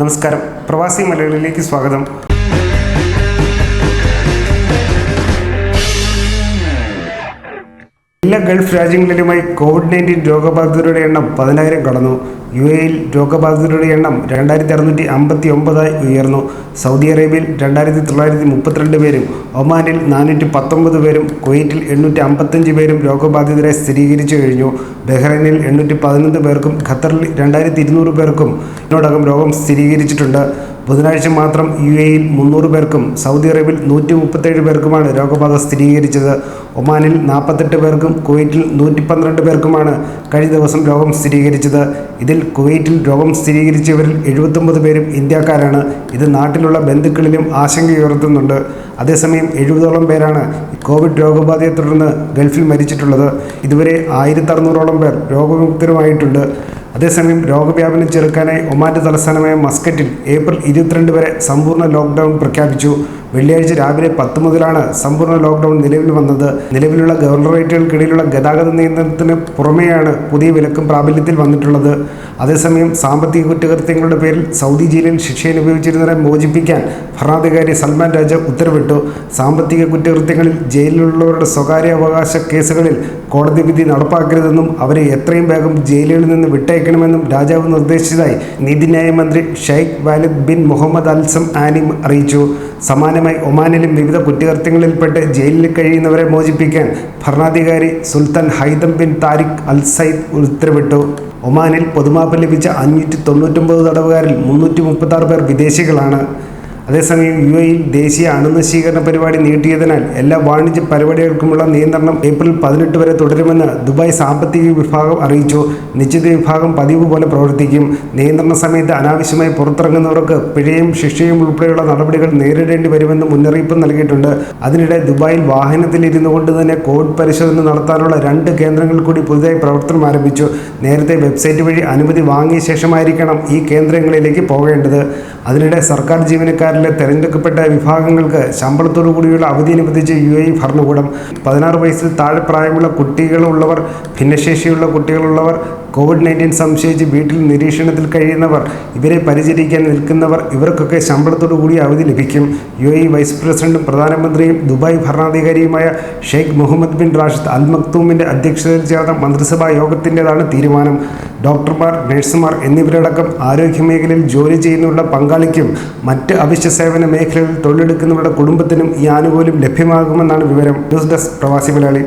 നമസ്കാരം, പ്രവാസി മലയാളിയിലേക്ക് സ്വാഗതം. എല്ലാ ഗൾഫ് രാജ്യങ്ങളിലുമായി COVID-19 രോഗബാധിതരുടെ എണ്ണം 10,000 കടന്നു. UAEയിൽ രോഗബാധിതരുടെ എണ്ണം 2659 ഉയർന്നു. സൗദി അറേബ്യയിൽ 2932 പേരും, ഒമാനിൽ 419 പേരും, കുവൈറ്റിൽ 855 പേരും രോഗബാധിതരെ സ്ഥിരീകരിച്ചു കഴിഞ്ഞു. ബഹ്റൈനിൽ 811 പേർക്കും ഖത്തറിൽ 2200 പേർക്കും ഇതിനോടകം രോഗം സ്ഥിരീകരിച്ചിട്ടുണ്ട്. ബുധനാഴ്ച മാത്രം UAEയിൽ 300 പേർക്കും സൗദി അറേബ്യയിൽ 137 പേർക്കുമാണ് രോഗബാധ സ്ഥിരീകരിച്ചത്. ഒമാനിൽ 48 പേർക്കും കുവൈറ്റിൽ 112 പേർക്കുമാണ് കഴിഞ്ഞ ദിവസം രോഗം സ്ഥിരീകരിച്ചത്. ഇതിൽ കുവൈറ്റിൽ രോഗം സ്ഥിരീകരിച്ചവരിൽ 79 പേരും ഇന്ത്യക്കാരാണ്. ഇത് നാട്ടിലുള്ള ബന്ധുക്കളിലും ആശങ്കയുയർത്തുന്നുണ്ട്. അതേസമയം 70ഓളം പേരാണ് കോവിഡ് രോഗബാധയെ തുടർന്ന് ഗൾഫിൽ മരിച്ചിട്ടുള്ളത്. ഇതുവരെ 1600ഓളം പേർ രോഗമുക്തരുമായിട്ടുണ്ട്. അതേസമയം രോഗവ്യാപനം ചെറുക്കാനായി ഒമാന്റെ തലസ്ഥാനമായ മസ്കറ്റിൽ ഏപ്രിൽ 22 വരെ സമ്പൂർണ്ണ ലോക്ക്ഡൗൺ പ്രഖ്യാപിച്ചു. വെള്ളിയാഴ്ച രാവിലെ 10 മുതലാണ് സമ്പൂർണ്ണ ലോക്ക്ഡൗൺ നിലവിൽ വന്നത്. നിലവിലുള്ള ഗവർണറേറ്റുകൾക്കിടയിലുള്ള ഗതാഗത നിയന്ത്രണത്തിന് പുറമെയാണ് പുതിയ വിലക്കും പ്രാബല്യത്തിൽ വന്നിട്ടുള്ളത്. അതേസമയം സാമ്പത്തിക കുറ്റകൃത്യങ്ങളുടെ പേരിൽ സൗദി ജയിലിൽ ശിക്ഷ അനുഭവിച്ചിരുന്നവരെ മോചിപ്പിക്കാൻ ഭരണാധികാരി സൽമാൻ രാജാവ് ഉത്തരവിട്ടു. സാമ്പത്തിക കുറ്റകൃത്യങ്ങളിൽ ജയിലിലുള്ളവരുടെ സ്വകാര്യ അവകാശ കേസുകളിൽ കോടതി വിധി നടപ്പാക്കരുതെന്നും അവരെ എത്രയും വേഗം ജയിലുകളിൽ നിന്ന് വിട്ടയക്കണമെന്നും രാജാവ് നിർദ്ദേശിച്ചതായി നീതിന്യായ മന്ത്രി ഷെയ്ഖ് വാലിദ് ബിൻ മുഹമ്മദ് അൽസം ആനി അറിയിച്ചു. സമാനമായി ഒമാനിലും വിവിധ കുറ്റകൃത്യങ്ങളിൽപ്പെട്ട് ജയിലിൽ കഴിയുന്നവരെ മോചിപ്പിക്കാൻ ഭരണാധികാരി സുൽത്താൻ ഹൈതം ബിൻ താരിഖ് അൽ സയ്ദ് ഉത്തരവിട്ടു. ഒമാനിൽ പൊതുമാപ്പ് ലഭിച്ച 599 തടവുകാരിൽ 336 പേർ വിദേശികളാണ്. അതേസമയം UAEയിൽ ദേശീയ അണുനശീകരണ പരിപാടി നീട്ടിയതിനാൽ എല്ലാ വാണിജ്യ പരിപാടികൾക്കുമുള്ള നിയന്ത്രണം ഏപ്രിൽ 18 വരെ തുടരുമെന്ന് ദുബായ് സാമ്പത്തിക വിഭാഗം അറിയിച്ചു. നിശ്ചിത വിഭാഗം പതിവ് പോലെ പ്രവർത്തിക്കും. നിയന്ത്രണ സമയത്ത് അനാവശ്യമായി പുറത്തിറങ്ങുന്നവർക്ക് പിഴയും ശിക്ഷയും ഉൾപ്പെടെയുള്ള നടപടികൾ നേരിടേണ്ടി വരുമെന്ന് മുന്നറിയിപ്പ് നൽകിയിട്ടുണ്ട്. അതിനിടെ ദുബായിൽ വാഹനത്തിലിരുന്നു കൊണ്ട് തന്നെ കോവിഡ് പരിശോധന നടത്താനുള്ള 2 കേന്ദ്രങ്ങൾ കൂടി പുതുതായി പ്രവർത്തനം ആരംഭിച്ചു. നേരത്തെ വെബ്സൈറ്റ് വഴി അനുമതി വാങ്ങിയ ശേഷമായിരിക്കണം ഈ കേന്ദ്രങ്ങളിലേക്ക് പോകേണ്ടത്. അതിനിടെ സർക്കാർ ജീവനക്കാരിലെ തെരഞ്ഞെടുക്കപ്പെട്ട വിഭാഗങ്ങൾക്ക് ശമ്പളത്തോടു കൂടിയുള്ള അവധി അനുവദിച്ച് UAE ഭരണകൂടം. 16 വയസ്സിൽ താഴെ പ്രായമുള്ള കുട്ടികളുള്ളവർ, ഭിന്നശേഷിയുള്ള കുട്ടികളുള്ളവർ, COVID-19 സംശയിച്ച് വീട്ടിൽ നിരീക്ഷണത്തിൽ കഴിയുന്നവർ, ഇവരെ പരിചരിക്കാൻ നിൽക്കുന്നവർ, ഇവർക്കൊക്കെ ശമ്പളത്തോടു കൂടി അവധി ലഭിക്കും. UAE വൈസ് പ്രസിഡന്റും പ്രധാനമന്ത്രിയും ദുബായ് ഭരണാധികാരിയുമായ Sheikh Mohammed bin Rashid Al മക്തൂമിൻ്റെ അധ്യക്ഷതയിൽ ചേർന്ന മന്ത്രിസഭാ യോഗത്തിൻ്റെതാണ് തീരുമാനം. ഡോക്ടർമാർ, നഴ്സുമാർ എന്നിവരടക്കം ആരോഗ്യമേഖലയിൽ ജോലി ചെയ്യുന്നവരുടെ പങ്കാളിക്കും മറ്റ് അവശ്യ സേവന മേഖലകളിൽ തൊഴിലെടുക്കുന്നവരുടെ കുടുംബത്തിനും ഈ ആനുകൂല്യം ലഭ്യമാകുമെന്നാണ് വിവരം. ന്യൂസ് ഡെസ്ക് പ്രവാസി മലയാളി.